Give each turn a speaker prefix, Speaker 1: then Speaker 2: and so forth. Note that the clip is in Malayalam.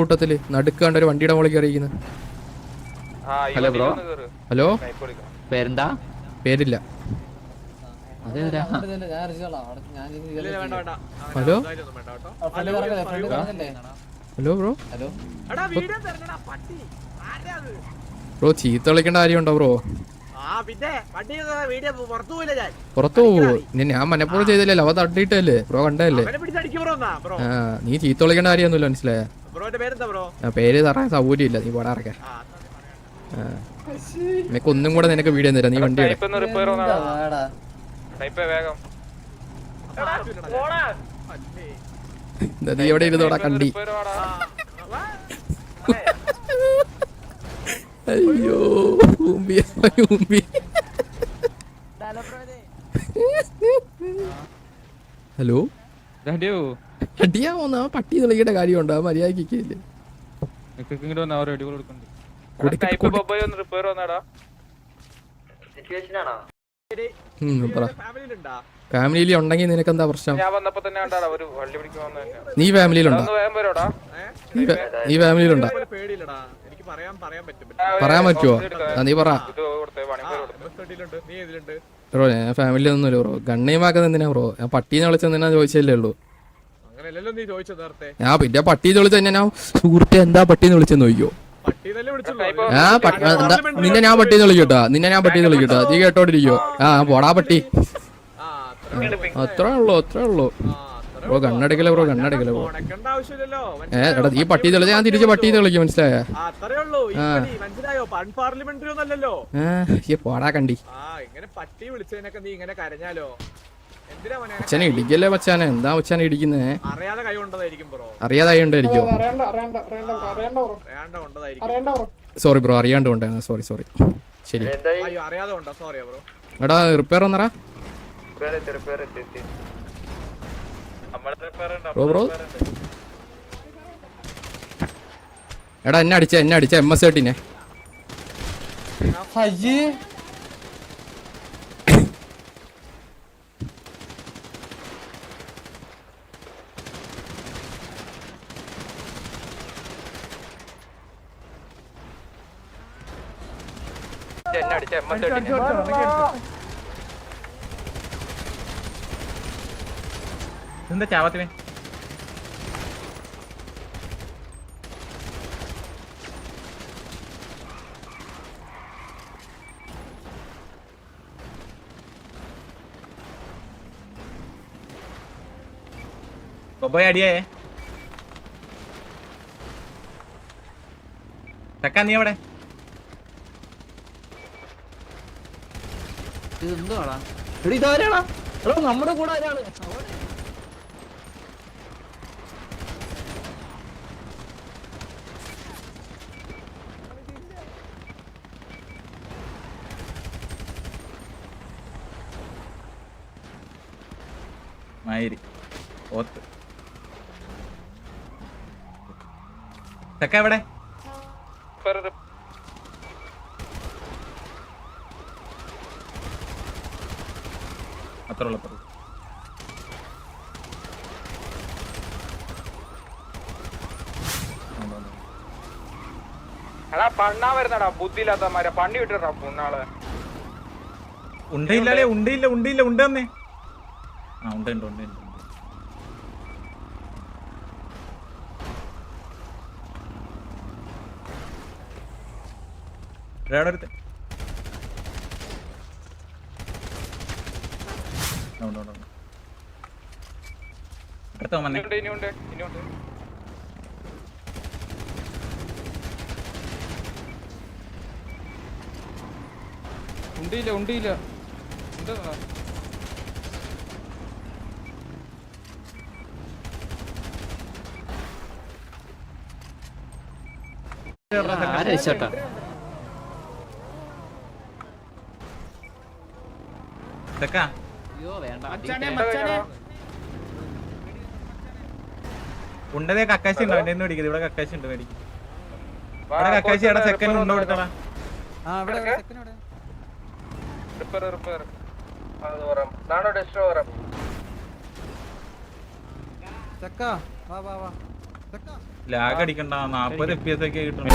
Speaker 1: കൂട്ടത്തില് നടുക്കാണ്ട് ഒരു വണ്ടിയുടെ മുകളിൽ കയറിയിരിക്കുന്നത്.
Speaker 2: Hello bro.
Speaker 1: ഹലോ,
Speaker 2: പേരെന്താ?
Speaker 1: പേരില്ല.
Speaker 2: Hello
Speaker 1: hello bro. ബ്രോ ചീത്ത വിളിക്കേണ്ട കാര്യമുണ്ടോ ബ്രോ? പുറത്തു പോവോ? ഞാൻ മനപ്പൂർവ്വം ചെയ്തില്ലല്ലോ, അവ തട്ടിയിട്ടല്ലേ ബ്രോ, കണ്ടല്ലേ? നീ ചീത്ത വിളിക്കേണ്ട കാര്യമൊന്നുമില്ല, മനസ്സിലായ? പേര് തറാൻ സൗകര്യമില്ല, നീ പോടാ ഇറക്കാൻ. നിനക്ക് ഒന്നും കൂടെ നിനക്ക് വീഡിയോ തരാം, നീ വണ്ടി നീ എവിടെ ഇരുന്നോടാ കണ്ടി. അയ്യോ ഹലോ, അടിയാ പോന്ന പട്ടി തെളിക്കേണ്ട കാര്യമുണ്ടോ? മര്യാദക്ക് ഫാമിലി ഉണ്ടെങ്കിൽ നിനക്ക് എന്താ പ്രശ്നം? നീ ഫാമിലിയിലുണ്ടോ? നീ ഫാമിലിയിലുണ്ടോ? പറയാൻ പറ്റുമോ? നീ പറ ബ്രോ. ഞാൻ ഫാമിലി ഒന്നുമില്ല ബ്രോ. ഗണ്ണീമാക്കുന്നത് എന്തിനാ ബ്രോ? ഞാൻ പട്ടീനെ വിളിച്ചെന്തിനാ ചോദിച്ചല്ലേ ഉള്ളൂ. ഞാൻ പിന്നെ പട്ടീന്ന് വിളിച്ച ഞാൻ സുഹൃത്തെ എന്താ പട്ടീന്ന് വിളിച്ചെന്ന് ചോദിക്കോ? നിന്നെ ഞാൻ പട്ടീന്ന് വിളിക്കട്ടോ, നിന്നെ ഞാൻ പട്ടീന്ന് വിളിക്കട്ടോ, നീ കേട്ടോണ്ടിരിക്കോ? പോടാ പട്ടി. അത്രേ ഉള്ളൂ, അത്രേ ഉള്ളൂ ബ്രോ. കണ്ണടക്കല ബ്രോ, കണ്ണടക്കല ബ്രോ. എടാ ഈ പട്ടി തെളിച്ച ഞാൻ തിരിച്ച് പട്ടീന്ന് വിളിക്കും, മനസ്സിലായ? പോടാ കണ്ടി. അച്ഛനെ ഇടിക്കല്ലേ മച്ചാനെ? എന്താ മച്ചാനെ ഇടിക്കുന്നേ? അറിയാതായി ഉണ്ടായിരിക്കോ? സോറി ബ്രോ, അറിയാണ്ട് കൊണ്ടാ. Sorry sorry. ശരി എടാ, റിപ്പയർ വന്നറാ ബ്രോ. ബ്രോ എടാ, എന്നെ അടിച്ച MS-13
Speaker 3: എന്താ ചാവത്തിനെ? പോയി അടിയേ ചക്ക, നീ എവിടെ?
Speaker 2: ഇതെന്താടാ ഇതാരാടാ? നമ്മുടെ കൂടെ ആരാണ്?
Speaker 3: മയിരി ഓത്ത് ചക്ക എവിടെ? അത്ര ഉള്ള
Speaker 4: പണ്ണാ വരുന്നടാ, ബുദ്ധിയില്ലാത്തമാരെ പണി വിട്ടിട്ടാ പുണ്ണാള്.
Speaker 3: ഉണ്ടയില്ലേ? ഉണ്ടില്ല ഉണ്ട് തന്നെ. ഉണ്ട് ഉണ്ട് ഉണ്ട് ഉണ്ട്. അടുത്ത്
Speaker 4: ഉണ്ടില്ല
Speaker 2: ആരേശോട്ടാ?
Speaker 3: ഉണ്ടതേ കക്കാശി ഉണ്ടോ? എന്നെ പിടിക്കുന്നത് ഇവിടെ കക്കാശി ഉണ്ട്. മേടിക്കും ഇവിടെ കക്കാശി. എടാ സെക്കൻഡ് ഉണ്ടോ കൊടുത്തടാ?
Speaker 5: ചക്ക വാ വാ വാ.
Speaker 3: ലാഗ് അടിക്കണ്ട 40 FPS ഒക്കെ കിട്ടും